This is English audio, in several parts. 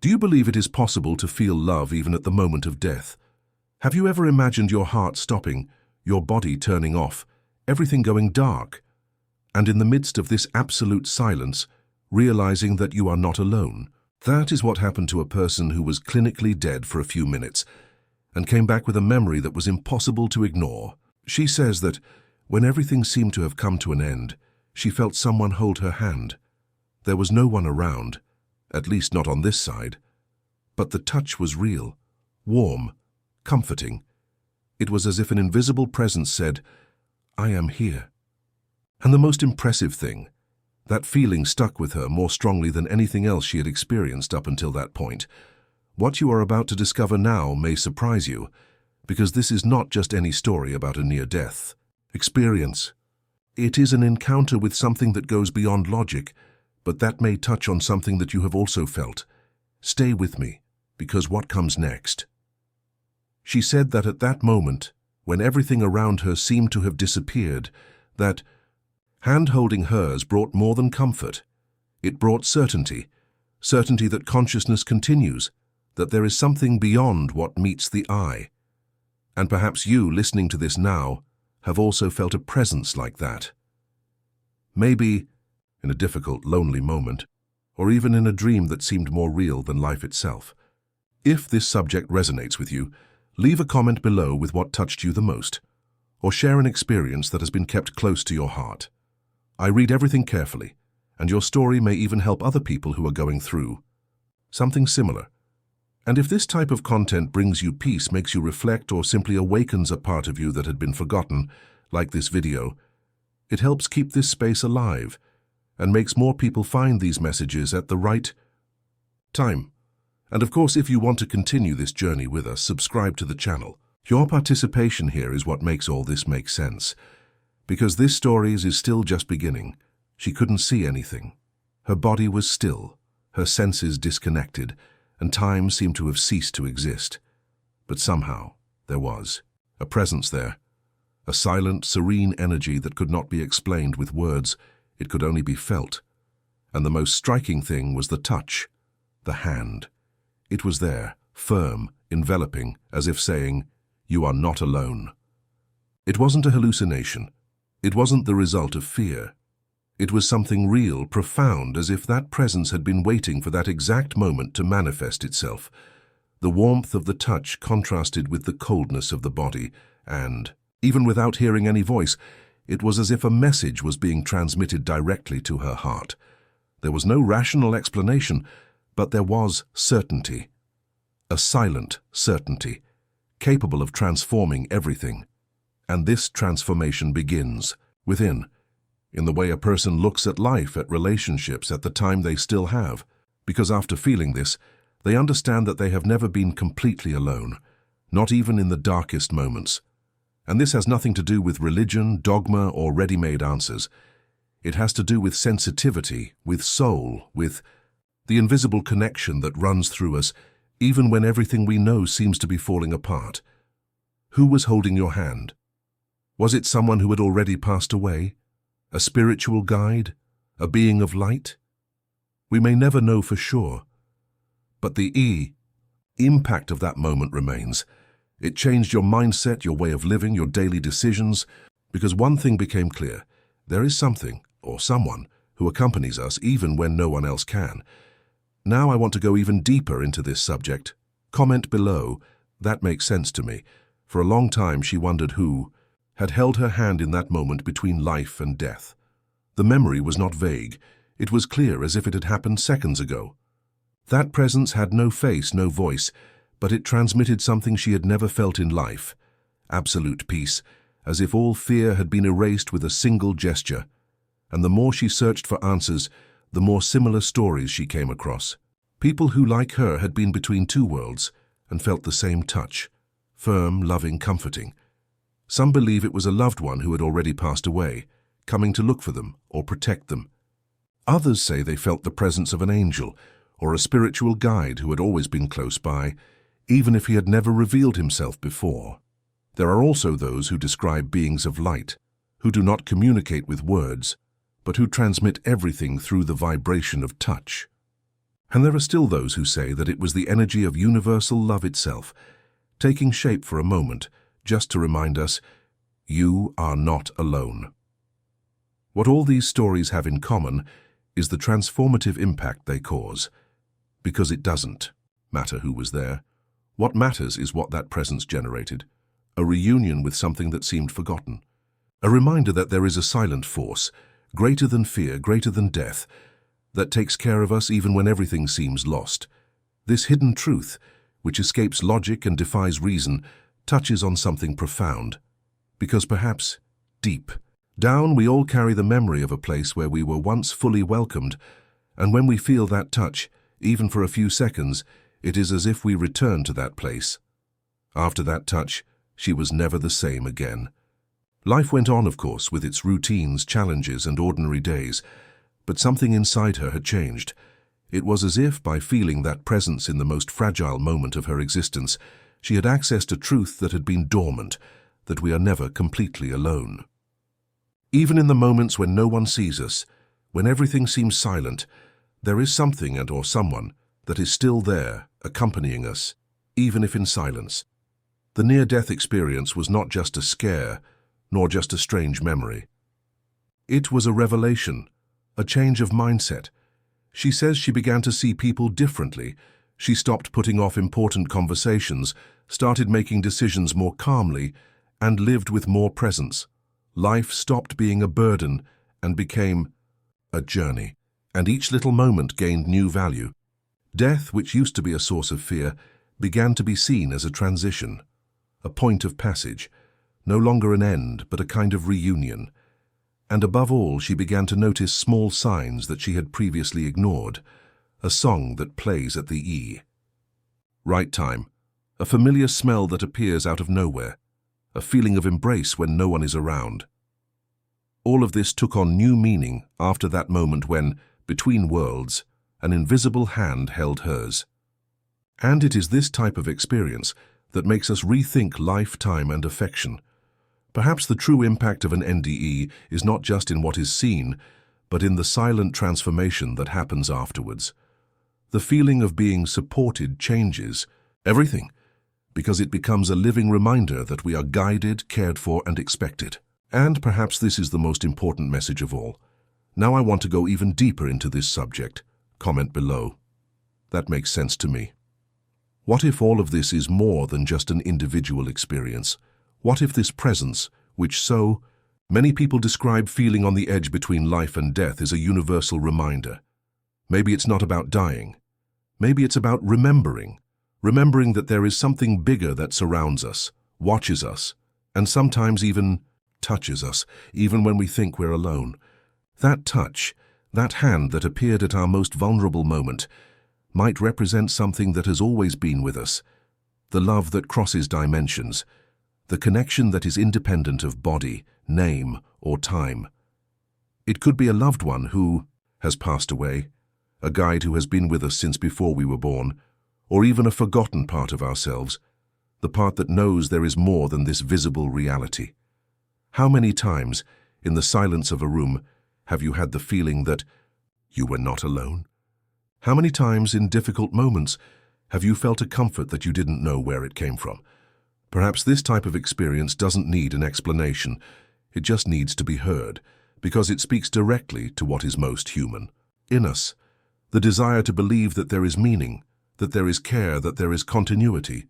Do you believe it is possible to feel love even at the moment of death? Have you ever imagined your heart stopping, your body turning off, everything going dark, and in the midst of this absolute silence, realizing that you are not alone? That is what happened to a person who was clinically dead for a few minutes and came back with a memory that was impossible to ignore. She says that when everything seemed to have come to an end, she felt someone hold her hand. There was no one around, at least not on this side, but the touch was real, warm, comforting. It was as if an invisible presence said, "I am here." And the most impressive thing, that feeling stuck with her more strongly than anything else she had experienced up until that point. What you are about to discover now may surprise you, because this is not just any story about a near-death experience. It is an encounter with something that goes beyond logic, but that may touch on something that you have also felt. Stay with me, because what comes next? She said that at that moment, when everything around her seemed to have disappeared, that hand holding hers brought more than comfort. It brought certainty, certainty that consciousness continues, that there is something beyond what meets the eye. And perhaps you, listening to this now, have also felt a presence like that. Maybe in a difficult, lonely moment, or even in a dream that seemed more real than life itself. If this subject resonates with you, leave a comment below with what touched you the most, or share an experience that has been kept close to your heart. I read everything carefully, and your story may even help other people who are going through something similar. And if this type of content brings you peace, makes you reflect, or simply awakens a part of you that had been forgotten, like this video, it helps keep this space alive and makes more people find these messages at the right time. And of course, if you want to continue this journey with us, subscribe to the channel. Your participation here is what makes all this make sense. Because this story is still just beginning. She couldn't see anything. Her body was still, her senses disconnected, and time seemed to have ceased to exist. But somehow, there was a presence there. A silent, serene energy that could not be explained with words. It could only be felt. And the most striking thing was the touch, the hand. It was there, firm, enveloping, as if saying, "You are not alone." It wasn't a hallucination. It wasn't the result of fear. It was something real, profound, as if that presence had been waiting for that exact moment to manifest itself. The warmth of the touch contrasted with the coldness of the body, and, even without hearing any voice, it was as if a message was being transmitted directly to her heart. There was no rational explanation, but there was certainty. A silent certainty, capable of transforming everything. And this transformation begins within, in the way a person looks at life, at relationships, at the time they still have. Because after feeling this, they understand that they have never been completely alone, not even in the darkest moments. And this has nothing to do with religion, dogma, or ready-made answers. It has to do with sensitivity, with soul, with the invisible connection that runs through us, even when everything we know seems to be falling apart. Who was holding your hand? Was it someone who had already passed away? A spiritual guide? A being of light? We may never know for sure. But the impact of that moment remains. It changed your mindset, your way of living, your daily decisions, because one thing became clear. There is something, or someone, who accompanies us even when no one else can. Now I want to go even deeper into this subject. Comment below. That makes sense to me. For a long time she wondered who had held her hand in that moment between life and death. The memory was not vague. It was clear, as if it had happened seconds ago. That presence had no face, no voice, but it transmitted something she had never felt in life. Absolute peace, as if all fear had been erased with a single gesture. And the more she searched for answers, the more similar stories she came across. People who, like her, had been between two worlds and felt the same touch. Firm, loving, comforting. Some believe it was a loved one who had already passed away, coming to look for them or protect them. Others say they felt the presence of an angel or a spiritual guide who had always been close by, even if he had never revealed himself before. There are also those who describe beings of light, who do not communicate with words, but who transmit everything through the vibration of touch. And there are still those who say that it was the energy of universal love itself, taking shape for a moment, just to remind us, you are not alone. What all these stories have in common is the transformative impact they cause. Because it doesn't matter who was there. What matters is what that presence generated. A reunion with something that seemed forgotten. A reminder that there is a silent force, greater than fear, greater than death, that takes care of us even when everything seems lost. This hidden truth, which escapes logic and defies reason, touches on something profound. Because perhaps, deep down, we all carry the memory of a place where we were once fully welcomed, and when we feel that touch, even for a few seconds, it is as if we return to that place. After that touch, she was never the same again. Life went on, of course, with its routines, challenges, and ordinary days, but something inside her had changed. It was as if, by feeling that presence in the most fragile moment of her existence, she had accessed a truth that had been dormant, that we are never completely alone. Even in the moments when no one sees us, when everything seems silent, there is something or someone that is still there, accompanying us, even if in silence. The near-death experience was not just a scare, nor just a strange memory. It was a revelation, a change of mindset. She says she began to see people differently. She stopped putting off important conversations, started making decisions more calmly, and lived with more presence. Life stopped being a burden and became a journey, and each little moment gained new value. Death, which used to be a source of fear, began to be seen as a transition, a point of passage, no longer an end, but a kind of reunion. And above all, she began to notice small signs that she had previously ignored, a song that plays at the E. Right time, a familiar smell that appears out of nowhere, a feeling of embrace when no one is around. All of this took on new meaning after that moment when, between worlds, an invisible hand held hers. And it is this type of experience that makes us rethink life, time, and affection. Perhaps the true impact of an NDE is not just in what is seen, but in the silent transformation that happens afterwards. The feeling of being supported changes everything, because it becomes a living reminder that we are guided, cared for, and expected. And perhaps this is the most important message of all. Now I want to go even deeper into this subject. Comment below. That makes sense to me. What if all of this is more than just an individual experience? What if this presence, which so many people describe feeling on the edge between life and death, is a universal reminder? Maybe it's not about dying. Maybe it's about remembering that there is something bigger that surrounds us, watches us, and sometimes even touches us, even when we think we're alone. That touch, that hand that appeared at our most vulnerable moment, might represent something that has always been with us, the love that crosses dimensions, the connection that is independent of body, name, or time. It could be a loved one who has passed away, a guide who has been with us since before we were born, or even a forgotten part of ourselves, the part that knows there is more than this visible reality. How many times, in the silence of a room, have you had the feeling that you were not alone? How many times in difficult moments have you felt a comfort that you didn't know where it came from? Perhaps this type of experience doesn't need an explanation. It just needs to be heard, because it speaks directly to what is most human. In us, the desire to believe that there is meaning, that there is care, that there is continuity.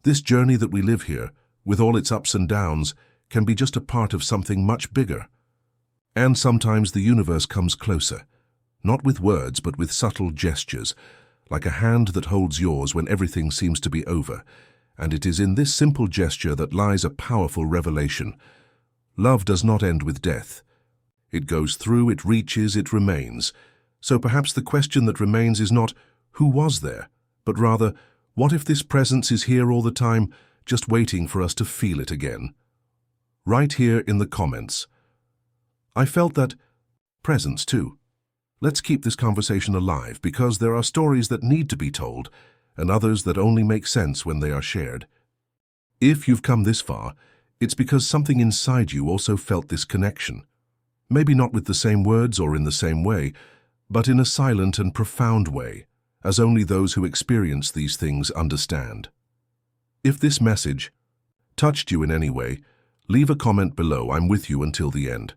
This journey that we live here, with all its ups and downs, can be just a part of something much bigger. And sometimes the universe comes closer, not with words but with subtle gestures, like a hand that holds yours when everything seems to be over. And it is in this simple gesture that lies a powerful revelation. Love does not end with death. It goes through, it reaches, it remains. So perhaps the question that remains is not, who was there? But rather, what if this presence is here all the time, just waiting for us to feel it again? Right here in the comments. I felt that presence too. Let's keep this conversation alive, because there are stories that need to be told, and others that only make sense when they are shared. If you've come this far, it's because something inside you also felt this connection. Maybe not with the same words or in the same way, but in a silent and profound way, as only those who experience these things understand. If this message touched you in any way, leave a comment below. I'm with you until the end.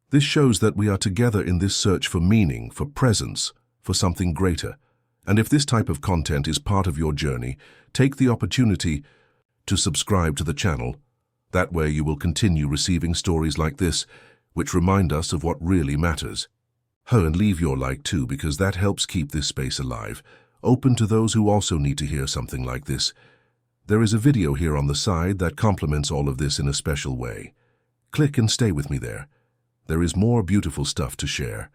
This shows that we are together in this search for meaning, for presence, for something greater. And if this type of content is part of your journey, take the opportunity to subscribe to the channel. That way you will continue receiving stories like this, which remind us of what really matters. And leave your like too, because that helps keep this space alive, open to those who also need to hear something like this. There is a video here on the side that complements all of this in a special way. Click and stay with me there. There is more beautiful stuff to share.